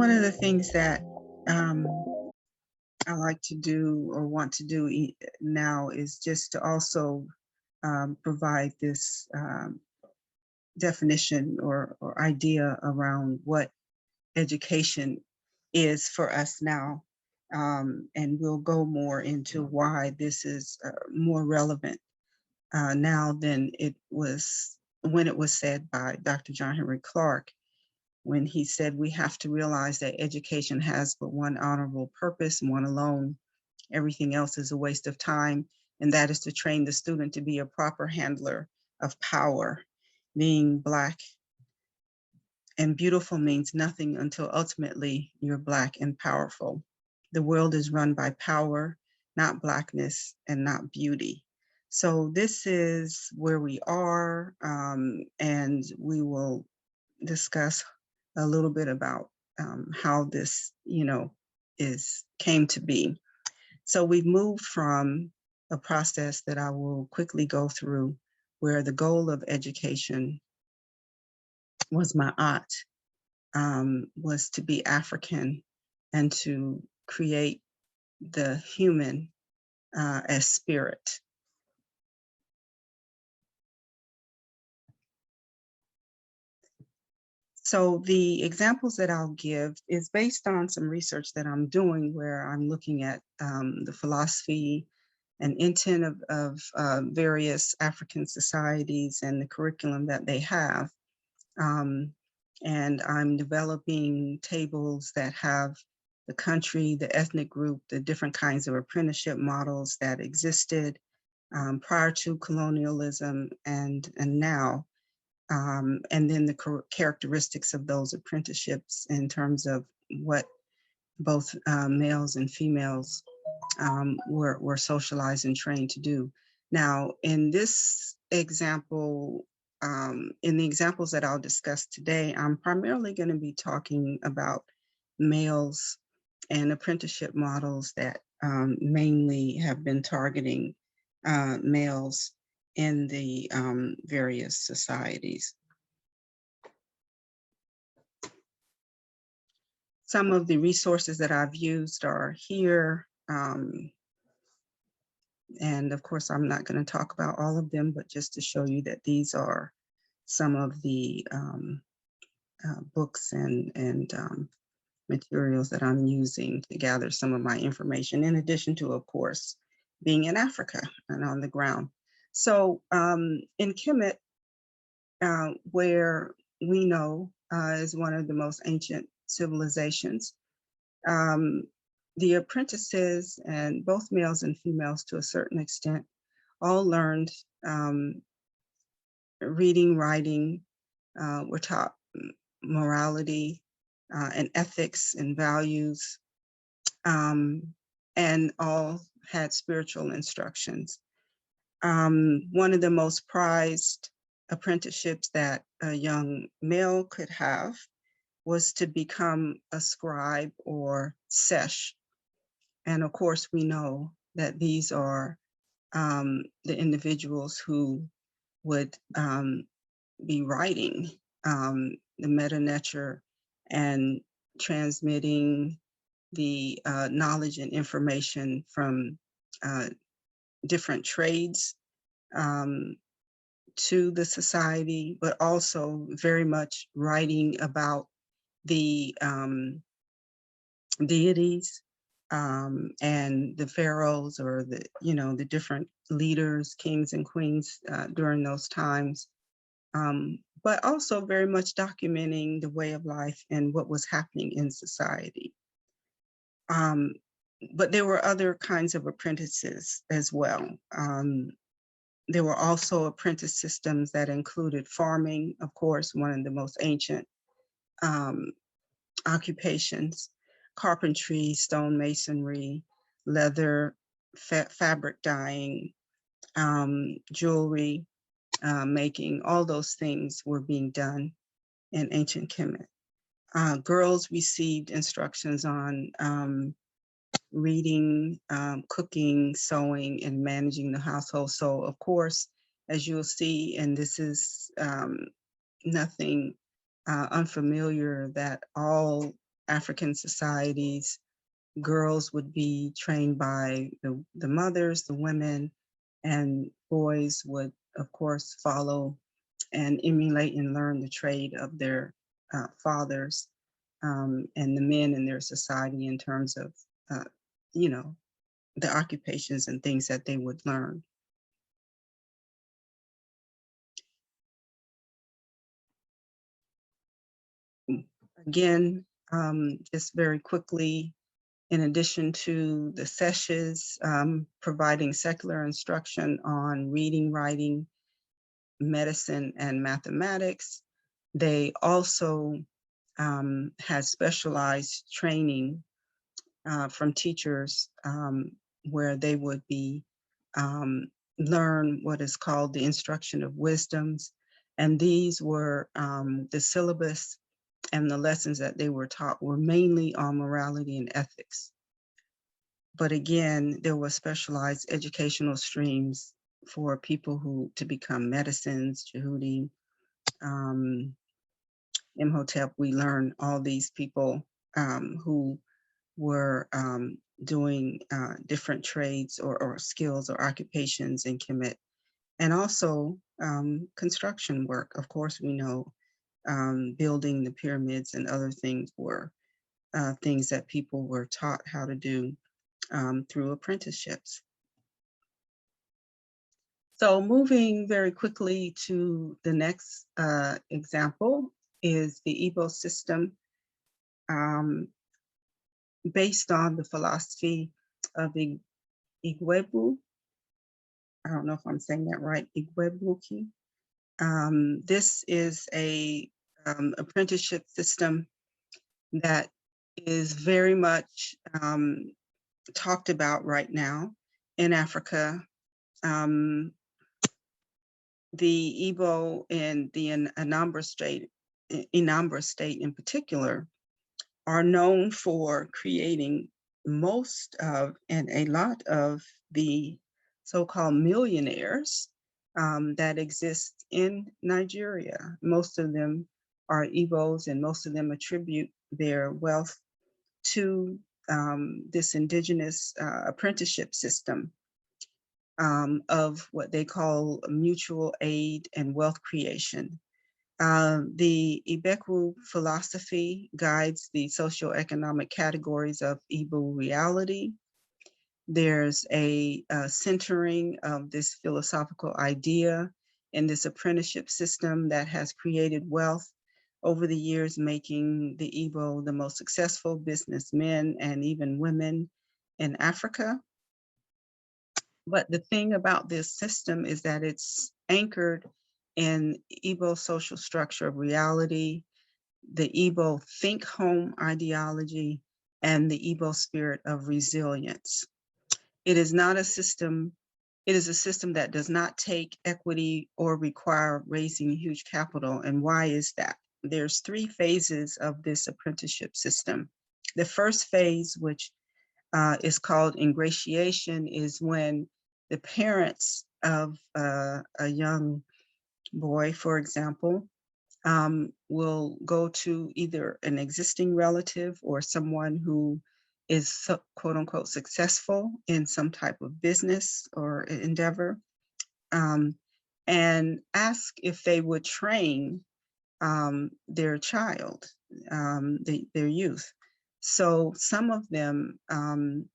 One of the things that I like to do or want to do now is just to also provide this definition or idea around what education is for us now. And we'll go more into why this is more relevant now than it was when it was said by Dr. John Henry Clarke, when he said we have to realize that education has but one honorable purpose, one alone. Everything else is a waste of time, and that is to train the student to be a proper handler of power. Being Black and beautiful means nothing until ultimately you're Black and powerful. The world is run by power, not Blackness and not beauty. So this is where we are, and we will discuss a little bit about how this, came to be. So we've moved from a process that I will quickly go through, where the goal of education was my aunt, was to be African and to create the human as spirit. So the examples that I'll give is based on some research that I'm doing, where I'm looking at the philosophy and intent of various African societies and the curriculum that they have. And I'm developing tables that have the country, the ethnic group, the different kinds of apprenticeship models that existed prior to colonialism and now. And then the characteristics of those apprenticeships in terms of what both males and females were socialized and trained to do. Now, in this example, in the examples that I'll discuss today, I'm primarily going to be talking about males and apprenticeship models that mainly have been targeting males in the various societies. Some of the resources that I've used are here. And of course, I'm not going to talk about all of them, but just to show you that these are some of the books and materials that I'm using to gather some of my information, in addition to, of course, being in Africa and on the ground. So in Kemet, where we know is one of the most ancient civilizations, the apprentices, and both males and females to a certain extent, all learned reading, writing, were taught morality and ethics and values, and all had spiritual instructions. One of the most prized apprenticeships that a young male could have was to become a scribe or sesh. And of course, we know that these are the individuals who would be writing the meta nature and transmitting the knowledge and information from different trades to the society, but also very much writing about the deities and the pharaohs, or the different leaders, kings and queens during those times, but also very much documenting the way of life and what was happening in society. But there were other kinds of apprentices as well. There were also apprentice systems that included farming, of course, one of the most ancient occupations, carpentry, stonemasonry, leather, fabric dyeing, jewelry making. All those things were being done in ancient Kemet. Girls received instructions on reading, cooking, sewing, and managing the household. So of course, as you'll see, and this is nothing unfamiliar, that all African societies, girls would be trained by the mothers, the women, and boys would, of course, follow and emulate and learn the trade of their fathers, and the men in their society in terms of, you know, the occupations and things that they would learn. Again, just very quickly, in addition to the sessions, providing secular instruction on reading, writing, medicine, and mathematics, they also had specialized training from teachers where they would be learn what is called the instruction of wisdoms. And these were the syllabus and the lessons that they were taught were mainly on morality and ethics. But again, there were specialized educational streams for people who to become medicines, Jehudi, Imhotep. We learned all these people who were doing different trades or skills or occupations in Kemet, and also construction work. Of course, we know building the pyramids and other things were things that people were taught how to do through apprenticeships. So moving very quickly to the next example is the Igbo system, based on the philosophy of Igwebu. I don't know if I'm saying that right, Igwebuki. This is a apprenticeship system that is very much talked about right now in Africa. The Igbo and the Anambra state in particular, are known for creating most of and a lot of the so-called millionaires that exist in Nigeria. Most of them are Igbos, and most of them attribute their wealth to this indigenous apprenticeship system of what they call mutual aid and wealth creation. The Ibeku philosophy guides the socioeconomic categories of Igbo reality. There's a centering of this philosophical idea in this apprenticeship system that has created wealth over the years, making the Igbo the most successful businessmen and even women in Africa. But the thing about this system is that it's anchored in Igbo social structure of reality, the Igbo think home ideology, and the Igbo spirit of resilience. It is not a system, it is a system that does not take equity or require raising huge capital. And why is that? There's 3 phases of this apprenticeship system. The first phase, which is called ingratiation, is when the parents of a young boy, for example, will go to either an existing relative or someone who is quote unquote successful in some type of business or endeavor, and ask if they would train their child, their youth. So some of them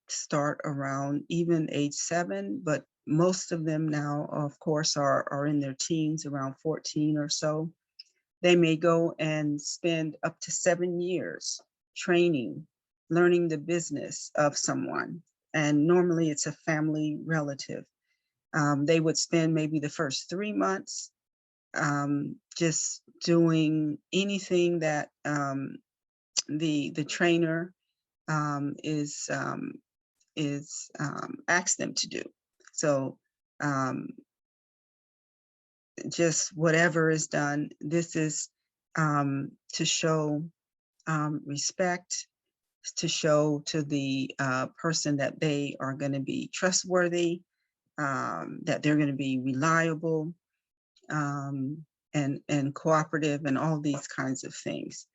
start around even age 7, but most of them now, of course, are in their teens, around 14 or so. They may go and spend up to 7 years training, learning the business of someone. And normally it's a family relative. They would spend maybe the first 3 months just doing anything that the trainer is asked them to do. So just whatever is done, this is to show respect, to show to the person that they are going to be trustworthy, that they're going to be reliable, and cooperative, and all these kinds of things.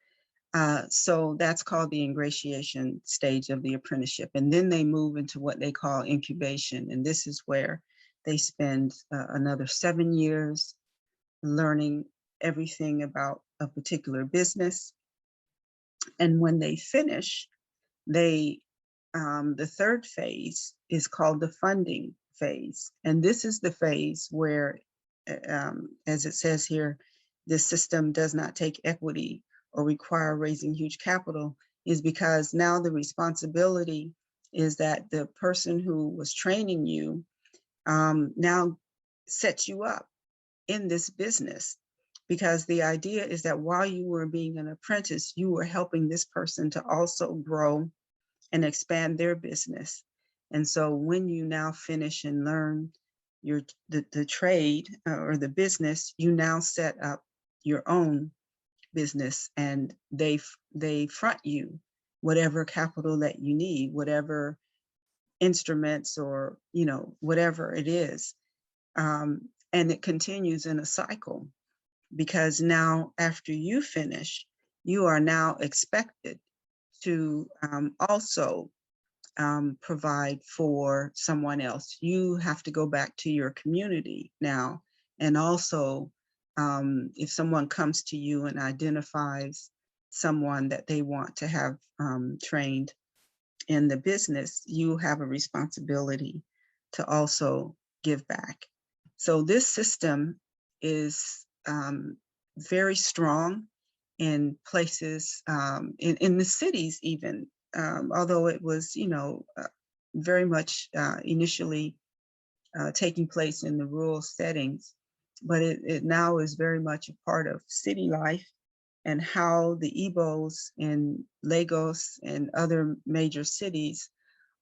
So that's called the ingratiation stage of the apprenticeship. And then they move into what they call incubation. And this is where they spend another 7 years learning everything about a particular business. And when they finish, they the third phase is called the funding phase. And this is the phase where, as it says here, this system does not take equity or require raising huge capital, is because now the responsibility is that the person who was training you now sets you up in this business. Because the idea is that while you were being an apprentice, you were helping this person to also grow and expand their business. And so when you now finish and learn the trade or the business, you now set up your own business, and they front you whatever capital that you need, whatever instruments, or whatever it is. And it continues in a cycle, because now after you finish, you are now expected to also provide for someone else. You have to go back to your community now. And also, if someone comes to you and identifies someone that they want to have trained in the business, you have a responsibility to also give back. So this system is very strong in places, in the cities even, although it was, very much initially taking place in the rural settings, but it now is very much a part of city life, and how the Igbos in Lagos and other major cities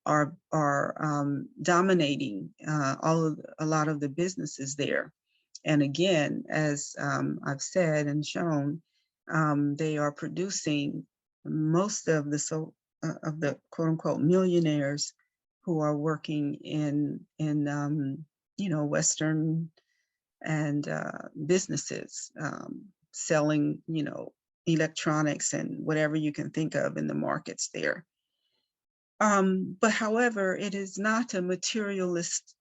are dominating a lot of the businesses there. And again, as I've said and shown, they are producing most of the quote unquote millionaires who are working in Western and businesses, selling electronics and whatever you can think of in the markets there. But however, it is not a materialist.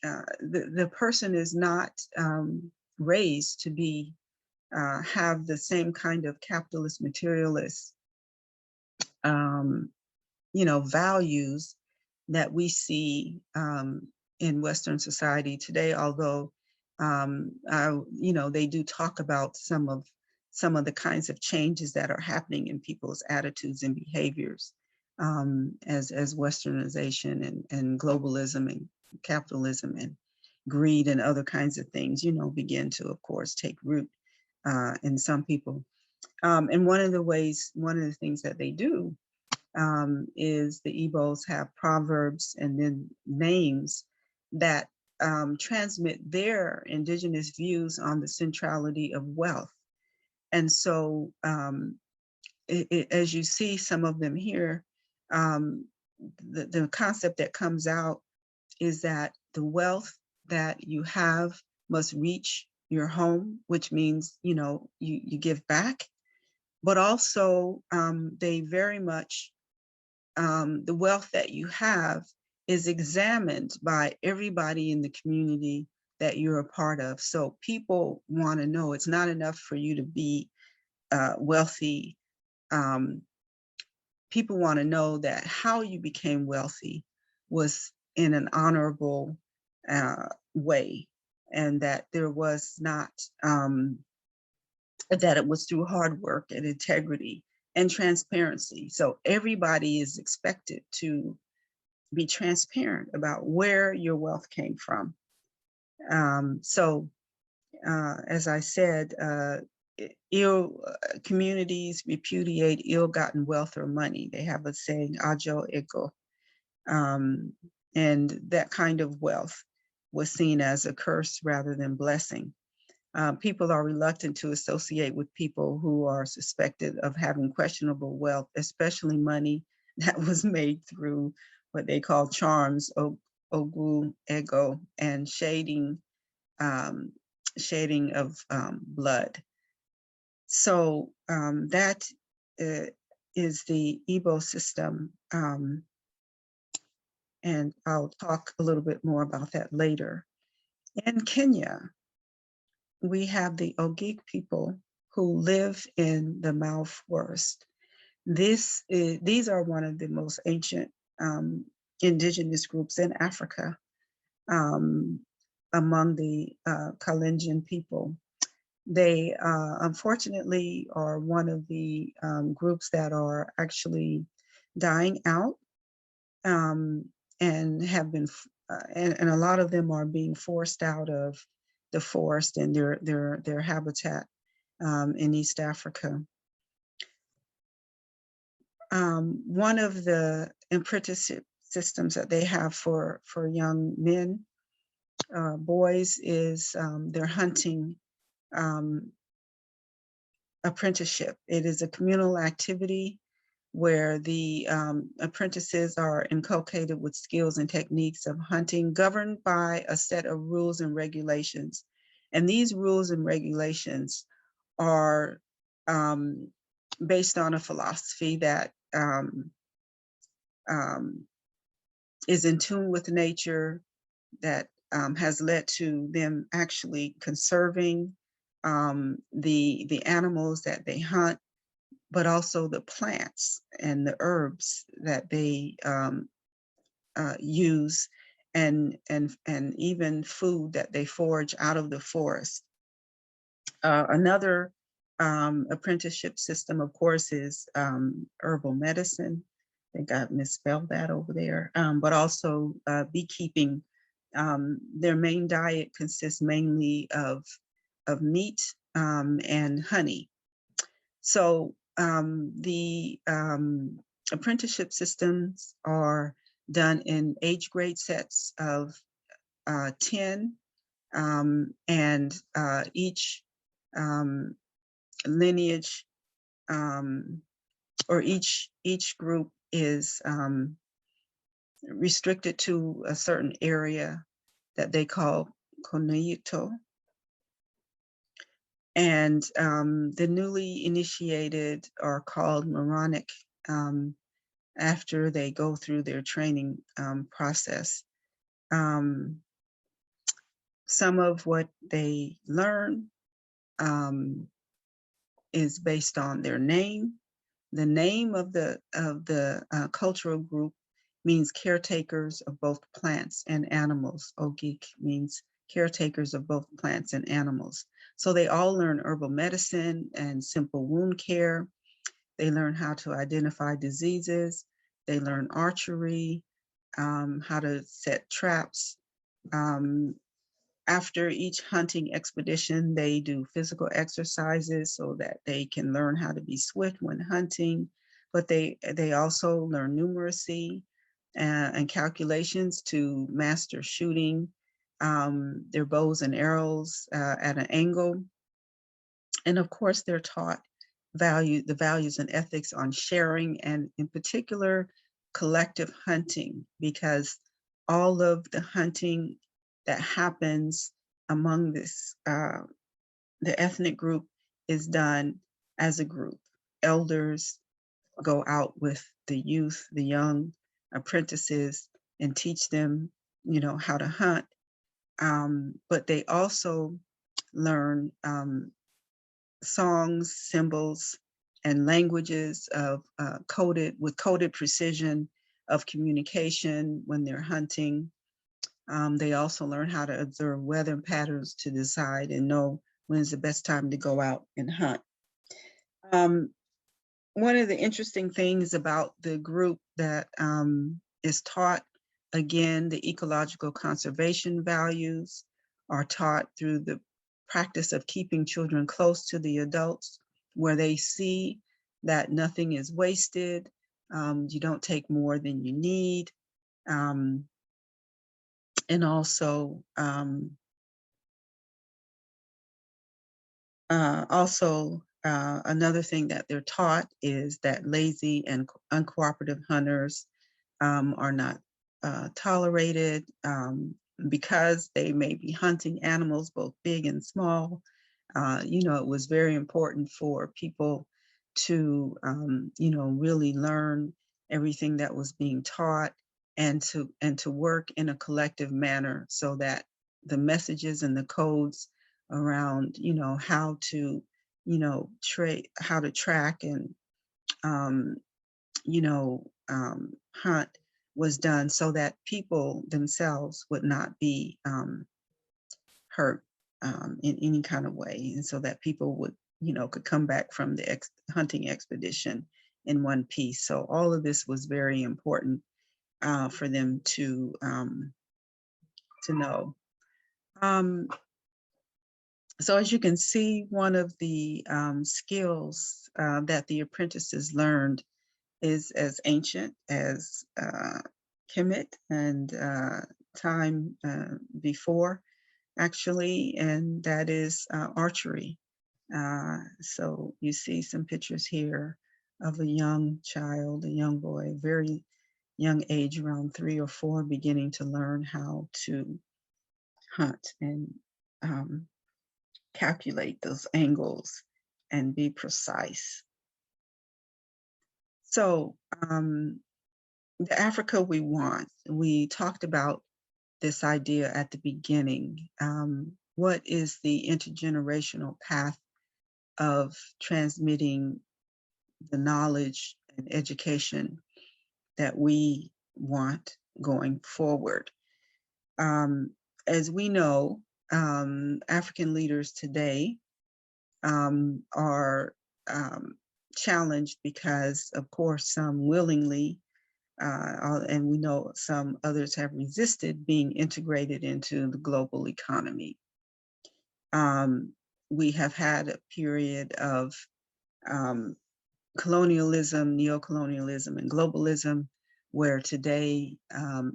The person is not raised to be have the same kind of capitalist materialist values that we see in Western society today, although they do talk about some of the kinds of changes that are happening in people's attitudes and behaviors as Westernization and globalism and capitalism and greed and other kinds of things, begin to, of course, take root in some people. And one of the things that they do is the Igbos have proverbs and then names that transmit their indigenous views on the centrality of wealth. And so as you see some of them here, the concept that comes out is that the wealth that you have must reach your home, which means, you give back, but also they very much, the wealth that you have is examined by everybody in the community that you're a part of. So people want to know, it's not enough for you to be wealthy. People want to know that how you became wealthy was in an honorable way, and that there was not, that it was through hard work and integrity and transparency. So everybody is expected to be transparent about where your wealth came from. As I said, communities repudiate ill-gotten wealth or money. They have a saying, "OGIEK," and that kind of wealth was seen as a curse rather than blessing. People are reluctant to associate with people who are suspected of having questionable wealth, especially money that was made through what they call charms, OGIEK, and shading of blood. So that is the Igbo system. And I'll talk a little bit more about that later. In Kenya, we have the OGIEK people who live in the Mau Forest. These are one of the most ancient indigenous groups in Africa, among the Kalenjin people. They unfortunately are one of the groups that are actually dying out, and have been, and a lot of them are being forced out of the forest and their habitat in East Africa. One of the apprenticeship systems that they have for young men, boys, is their hunting apprenticeship. It is a communal activity where the apprentices are inculcated with skills and techniques of hunting governed by a set of rules and regulations. And these rules and regulations are based on a philosophy that is in tune with nature, that has led to them actually conserving the animals that they hunt, but also the plants and the herbs that they use, and even food that they forage out of the forest. Another apprenticeship system, of course, is herbal medicine. I think I misspelled that over there, but also beekeeping. Their main diet consists mainly of meat and honey. So the apprenticeship systems are done in age grade sets of 10, and each lineage or each group is restricted to a certain area that they call Konuyito. And the newly initiated are called moronic after they go through their training process. Some of what they learn is based on their name. The name of the cultural group means caretakers of both plants and animals. OGIEK means caretakers of both plants and animals. So they all learn herbal medicine and simple wound care. They learn how to identify diseases. They learn archery, how to set traps. After each hunting expedition, they do physical exercises so that they can learn how to be swift when hunting, but they also learn numeracy and calculations to master shooting their bows and arrows at an angle. And of course, they're taught the values and ethics on sharing, and in particular, collective hunting, because all of the hunting that happens among this, the ethnic group, is done as a group. Elders go out with the youth, the young apprentices, and teach them, how to hunt. But they also learn songs, symbols, and languages of coded precision of communication when they're hunting. They also learn how to observe weather patterns to decide and know when is the best time to go out and hunt. One of the interesting things about the group that is taught, again, the ecological conservation values are taught through the practice of keeping children close to the adults, where they see that nothing is wasted, you don't take more than you need, and also another thing that they're taught is that lazy and uncooperative hunters are not tolerated, because they may be hunting animals, both big and small. It was very important for people to, really learn everything that was being taught, and to work in a collective manner so that the messages and the codes around, how to, how to track and, um, hunt was done so that people themselves would not be hurt in any kind of way, and so that people would, could come back from the hunting expedition in one piece. So all of this was very important for them to know. So as you can see, one of the skills that the apprentices learned is as ancient as Kemet and time before, actually, and that is archery. So you see some pictures here of a young child, a young boy, very young age, around 3 or 4, beginning to learn how to hunt and calculate those angles and be precise. So the Africa we want, we talked about this idea at the beginning. What is the intergenerational path of transmitting the knowledge and education that we want going forward? As we know, African leaders today are challenged because, of course, some willingly, and we know some others have resisted being integrated into the global economy. We have had a period of colonialism, neocolonialism, and globalism, where today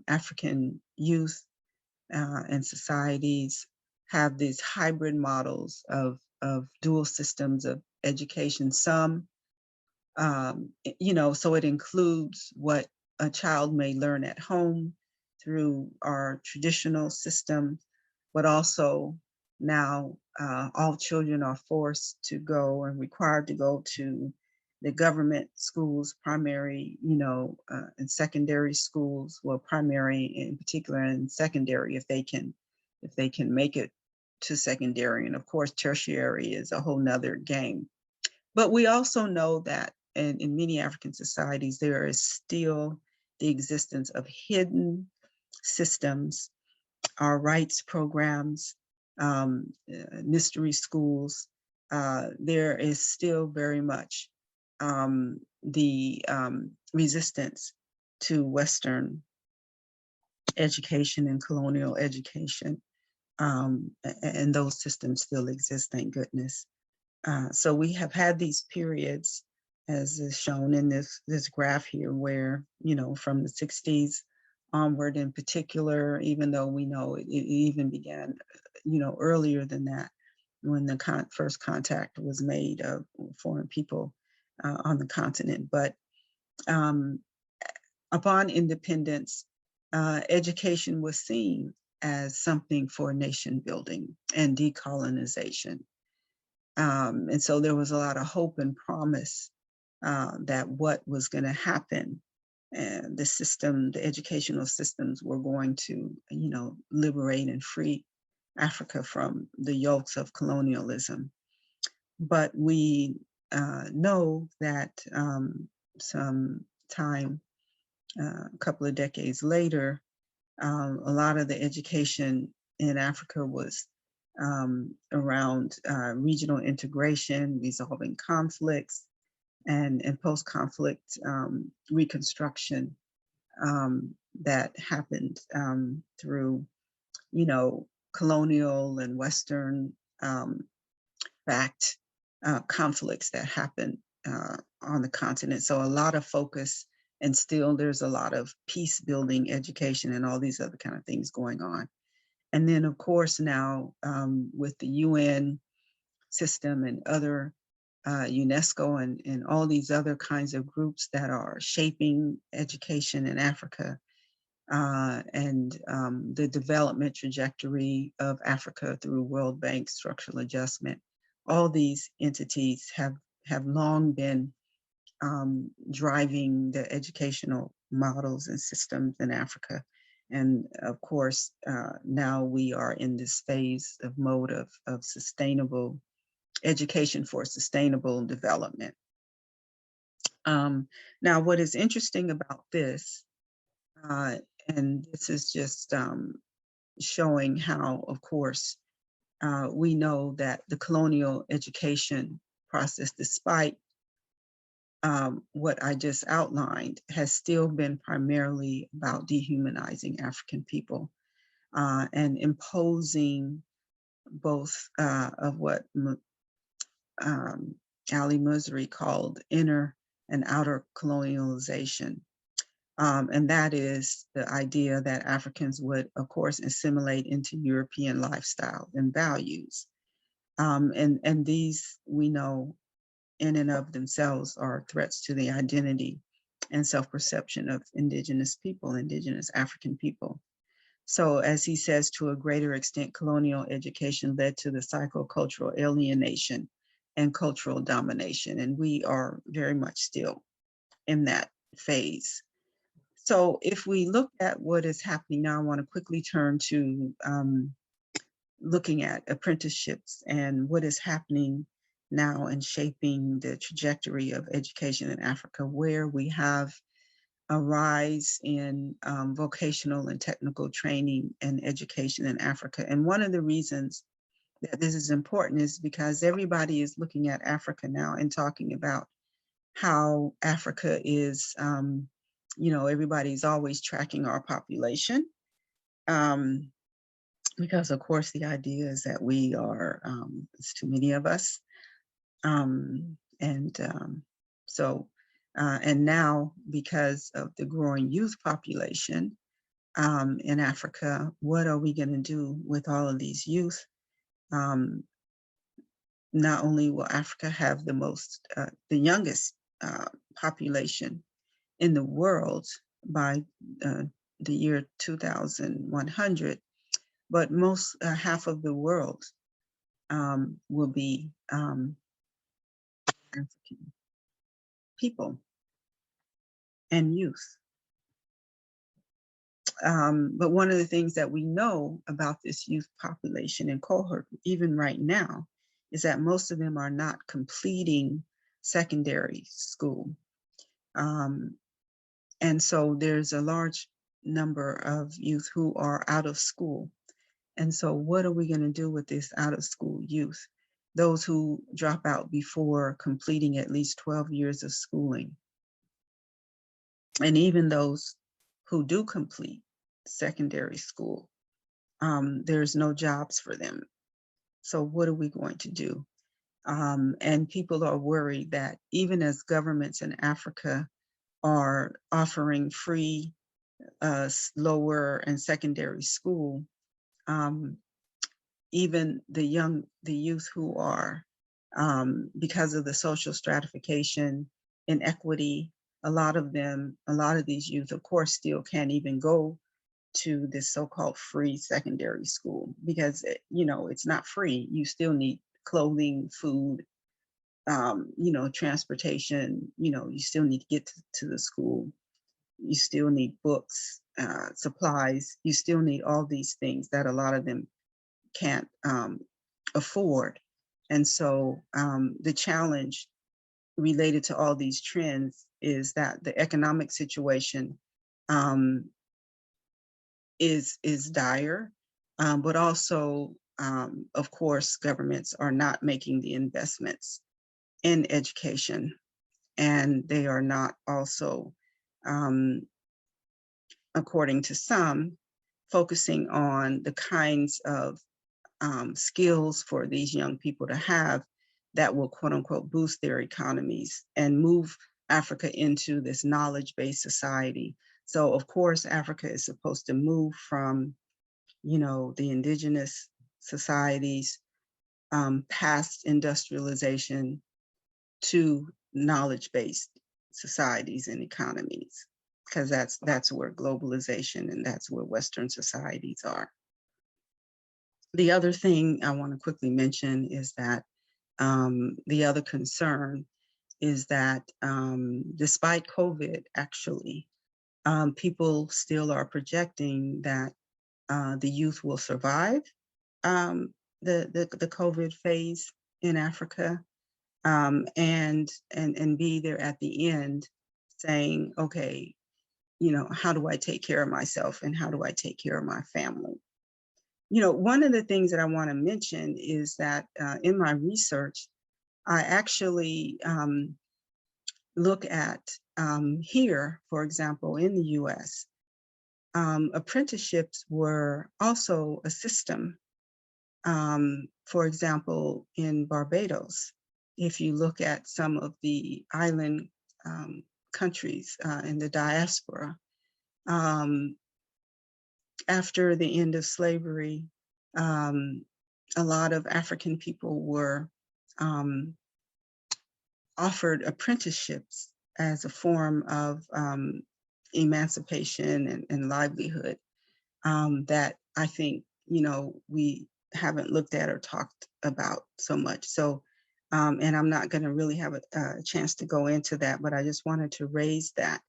African youth and societies have these hybrid models of dual systems of education. Some, so it includes what a child may learn at home through our traditional system, but also now all children are forced to go and required to go to the government schools, primary, and secondary schools. Well, primary in particular, and secondary if they can make it to secondary. And of course, tertiary is a whole nother game. But we also know that in many African societies, there is still the existence of hidden systems, our rights programs, mystery schools. There is still very much the resistance to Western education and colonial education. And those systems still exist, thank goodness. So we have had these periods, as is shown in this graph here, where, from the 60s onward in particular, even though we know it even began, earlier than that, when the first contact was made of foreign people on the continent. But upon independence, education was seen as something for nation building and decolonization. And so there was a lot of hope and promise that what was going to happen, and the educational systems were going to, liberate and free Africa from the yokes of colonialism. But we know that some time, a couple of decades later, a lot of the education in Africa was around regional integration, resolving conflicts, and post-conflict reconstruction that happened through, colonial and Western backed conflicts that happened on the continent. So a lot of focus, and still there's a lot of peace building education and all these other kind of things going on. And then, of course, now with the UN system and other UNESCO and all these other kinds of groups that are shaping education in Africa, and the development trajectory of Africa through World Bank structural adjustment, all these entities have have long been driving the educational models and systems in Africa. And of course, now we are in this phase of mode of sustainable education for sustainable development. Now, what is interesting about this, and this is just showing how, of course, we know that the colonial education process, despite what I just outlined, has still been primarily about dehumanizing African people and imposing both of what Ali Musri called inner and outer colonialization. And that is the idea that Africans would, of course, assimilate into European lifestyle and values. And these, we know, in and of themselves are threats to the identity and self-perception of indigenous people, indigenous African people. So as he says, to a greater extent, colonial education led to the psychocultural alienation and cultural domination. And we are very much still in that phase. So if we look at what is happening now, I want to quickly turn to looking at apprenticeships and what is happening now and shaping the trajectory of education in Africa, where we have a rise in vocational and technical training and education in Africa. And one of the reasons that this is important is because everybody is looking at Africa now and talking about how Africa is, you know, everybody's always tracking our population. Because of course the idea is that we are, it's too many of us. And now because of the growing youth population in Africa, what are we going to do with all of these youth? Not only will Africa have the youngest population in the world by the year 2100, but most half of the world will be African people and youth. But one of the things that we know about this youth population and cohort, even right now, is that most of them are not completing secondary school. And so there's a large number of youth who are out of school. And so what are we going to do with this out of school youth? Those who drop out before completing at least 12 years of schooling. And even those who do complete secondary school, there's no jobs for them. So what are we going to do? And people are worried that even as governments in Africa are offering free lower and secondary school, even the youth who are, because of the social stratification, inequity, a lot of these youth, of course, still can't even go to this so-called free secondary school because, you know, it's not free. You still need clothing, food, you know, transportation, you know, you still need to get to the school. You still need books, supplies. You still need all these things that a lot of them can't afford. And so the challenge related to all these trends is that the economic situation is dire, but also, of course, governments are not making the investments in education, and they are not also, according to some, focusing on the kinds of skills for these young people to have that will, quote unquote, boost their economies and move Africa into this knowledge-based society. So of course, Africa is supposed to move from, you know, the indigenous societies past industrialization to knowledge-based societies and economies, because that's where globalization and that's where Western societies are. The other thing I want to quickly mention is that the other concern is that despite COVID, actually, people still are projecting that the youth will survive the COVID phase in Africa, and be there at the end saying, okay, you know, how do I take care of myself and how do I take care of my family? You know, one of the things that I want to mention is that in my research, I actually look at here, for example, in the US, apprenticeships were also a system. For example, in Barbados, if you look at some of the island countries in the diaspora, after the end of slavery, a lot of African people were offered apprenticeships as a form of emancipation and livelihood that I think, you know, we haven't looked at or talked about so much. So, and I'm not going to really have a chance to go into that, but I just wanted to raise that,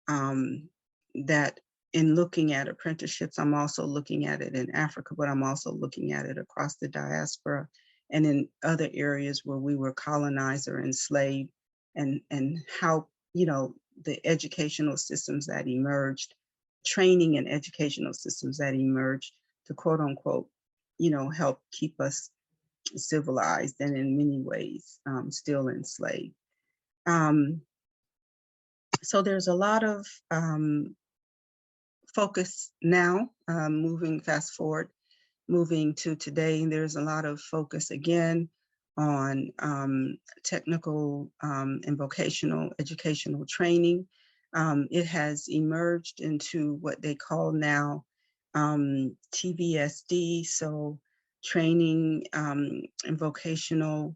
that in looking at apprenticeships, I'm also looking at it in Africa, but I'm also looking at it across the diaspora and in other areas where we were colonized or enslaved, and how, you know, the educational systems that emerged, training and educational systems that emerged to quote unquote, you know, help keep us civilized and in many ways still enslaved. So there's a lot of focus now, moving fast forward, moving to today, there's a lot of focus again on technical and vocational educational training. It has emerged into what they call now TVSD, so training and vocational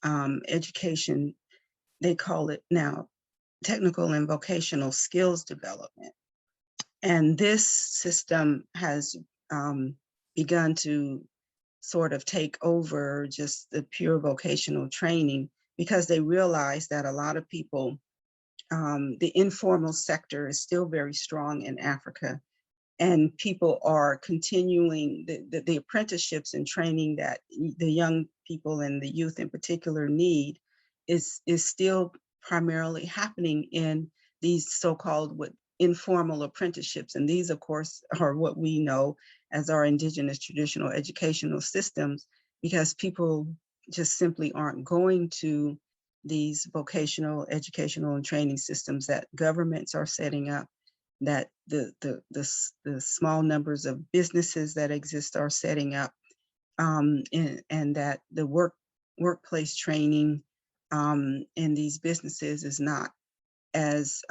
education. They call it now technical and vocational skills development. And this system has begun to sort of take over just the pure vocational training, because they realize that a lot of people, the informal sector is still very strong in Africa, and people are continuing the apprenticeships and training that the young people and the youth in particular need is still primarily happening in these so-called informal apprenticeships. And these, of course, are what we know as our indigenous traditional educational systems, because people just simply aren't going to these vocational educational and training systems that governments are setting up, that the small numbers of businesses that exist are setting up, and that the workplace training in these businesses is not as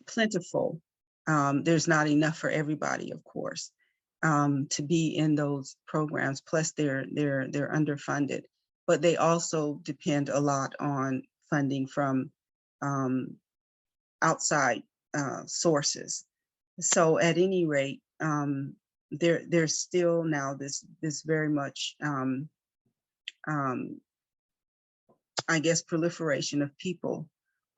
plentiful. There's not enough for everybody, of course, to be in those programs. Plus, they're underfunded, but they also depend a lot on funding from outside sources. So, at any rate, there's still now this very much, I guess, proliferation of people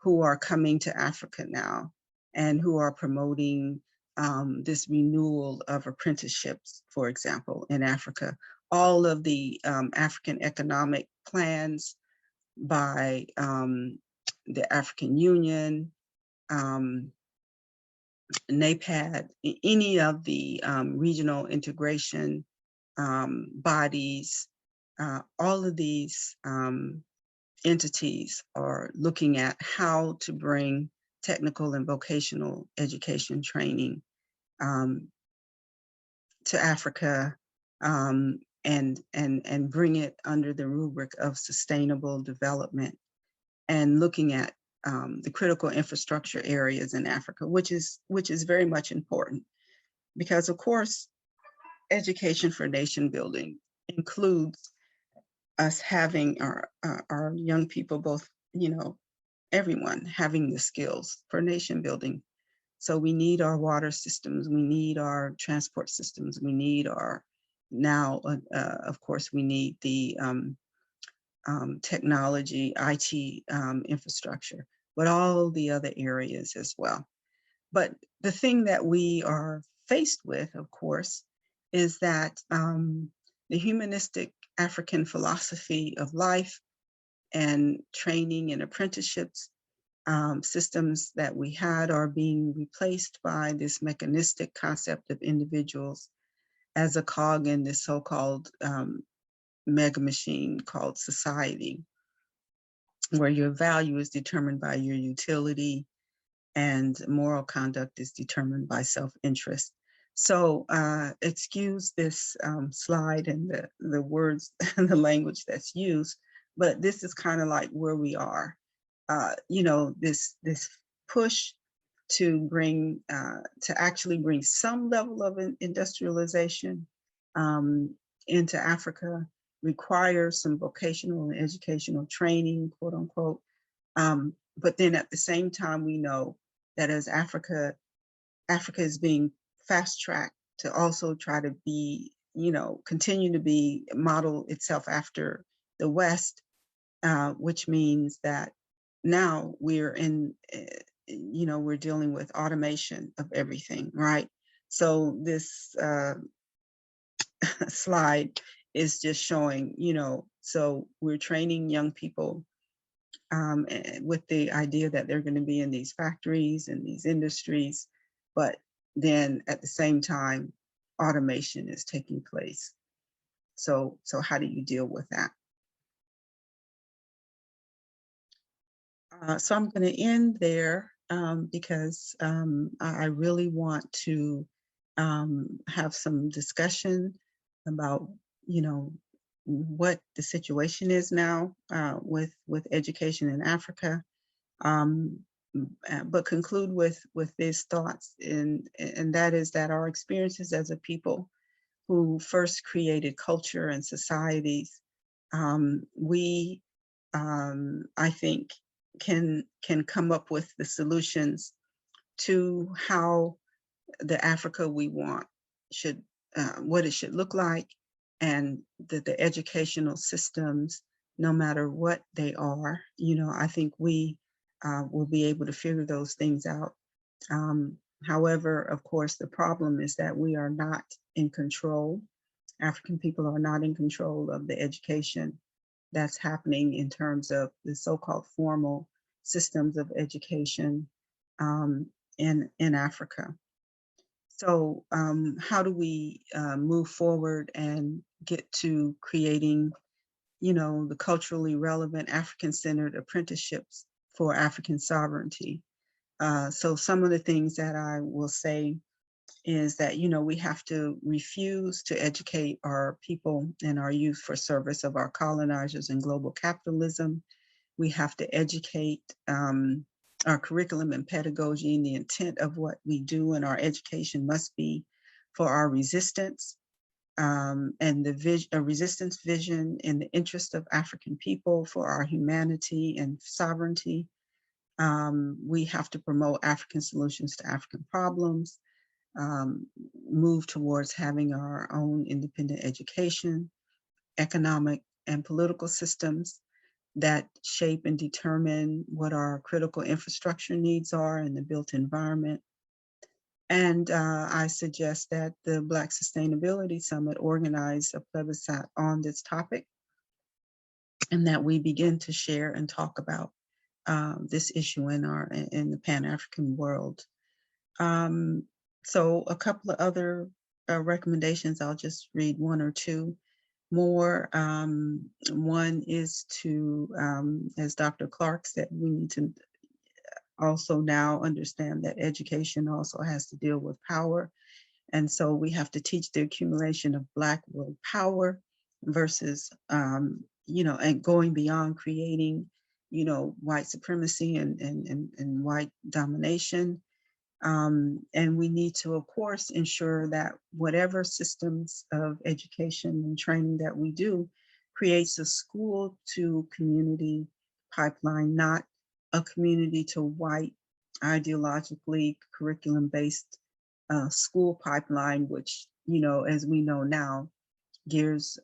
who are coming to Africa now and who are promoting this renewal of apprenticeships, for example, in Africa. All of the African economic plans by the African Union, NAPAD, any of the regional integration bodies, all of these entities are looking at how to bring technical and vocational education training to Africa, and bring it under the rubric of sustainable development, and looking at the critical infrastructure areas in Africa, which is very much important, because of course, education for nation building includes us having our young people, both, you know, everyone having the skills for nation building. So we need our water systems, we need our transport systems, we need our, now, of course, we need the technology, IT infrastructure, but all the other areas as well. But the thing that we are faced with, of course, is that the humanistic African philosophy of life and training and apprenticeships systems that we had are being replaced by this mechanistic concept of individuals as a cog in this so-called mega machine called society, where your value is determined by your utility and moral conduct is determined by self-interest. So excuse this slide and the words and the language that's used, but this is kind of like where we are. You know, this push to bring, to actually bring some level of industrialization into Africa requires some vocational and educational training, quote unquote. But then at the same time, we know that as Africa is being fast tracked to also try to be, you know, continue to be model itself after the West, which means that now we're in, you know, we're dealing with automation of everything, right? So this slide is just showing, you know, so we're training young people with the idea that they're going to be in these factories and these industries, but then at the same time, automation is taking place. So how do you deal with that? So I'm going to end there because I really want to have some discussion about, you know, what the situation is now with education in Africa, but conclude with these thoughts, and that is that our experiences as a people who first created culture and societies, we, I think, can come up with the solutions to how the Africa we want should, what it should look like, and the educational systems, no matter what they are, you know, I think we will be able to figure those things out. However, of course, the problem is that we are not in control. African people are not in control of the education that's happening in terms of the so-called formal systems of education in Africa. So how do we move forward and get to creating, you know, the culturally relevant African-centered apprenticeships for African sovereignty? So some of the things that I will say is that, you know, we have to refuse to educate our people and our youth for service of our colonizers and global capitalism. We have to educate our curriculum and pedagogy, and the intent of what we do in our education must be for our resistance and the resistance vision in the interest of African people, for our humanity and sovereignty. We have to promote African solutions to African problems, move towards having our own independent education, economic and political systems that shape and determine what our critical infrastructure needs are in the built environment. And I suggest that the Black Sustainability Summit organize a plebiscite on this topic, and that we begin to share and talk about this issue in the Pan-African world. So a couple of other recommendations, I'll just read one or two more. One is to, as Dr. Clark said, we need to also now understand that education also has to deal with power. And so we have to teach the accumulation of Black world power versus, you know, and going beyond creating, you know, white supremacy and white domination. And we need to, of course, ensure that whatever systems of education and training that we do creates a school to community pipeline, not a community to white ideologically curriculum-based school pipeline, which, you know, as we know now, gears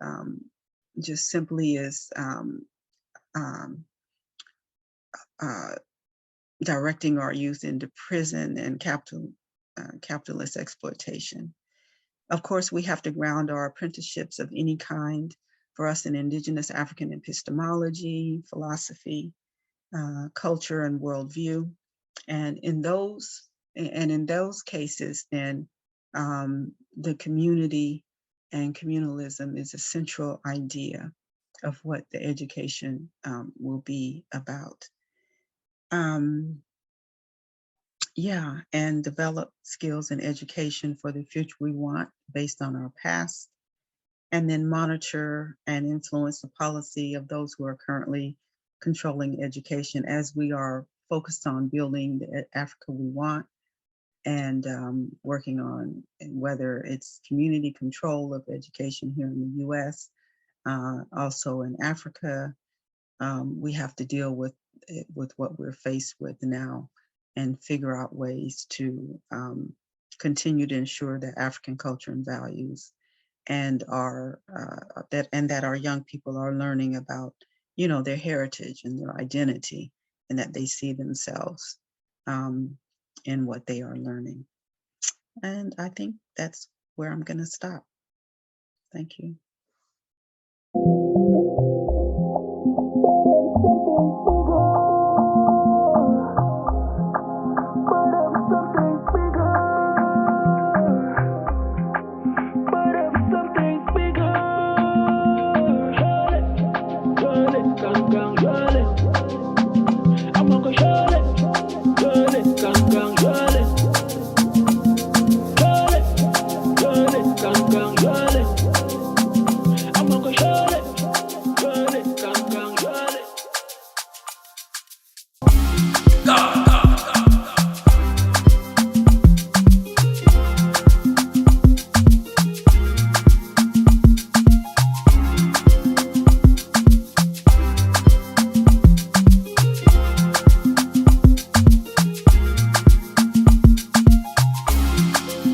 just simply is um, directing our youth into prison and capitalist exploitation. Of course, we have to ground our apprenticeships of any kind for us in Indigenous African epistemology, philosophy, culture, and worldview. And in those cases, then the community and communalism is a central idea of what the education will be about. Yeah, and develop skills and education for the future we want based on our past, and then monitor and influence the policy of those who are currently controlling education as we are focused on building the Africa we want, and working on whether it's community control of education here in the US, also in Africa. We have to deal with what we're faced with now and figure out ways to continue to ensure that African culture and values and that our young people are learning about, their heritage and their identity, and that they see themselves in what they are learning. And I think that's where I'm going to stop. Thank you.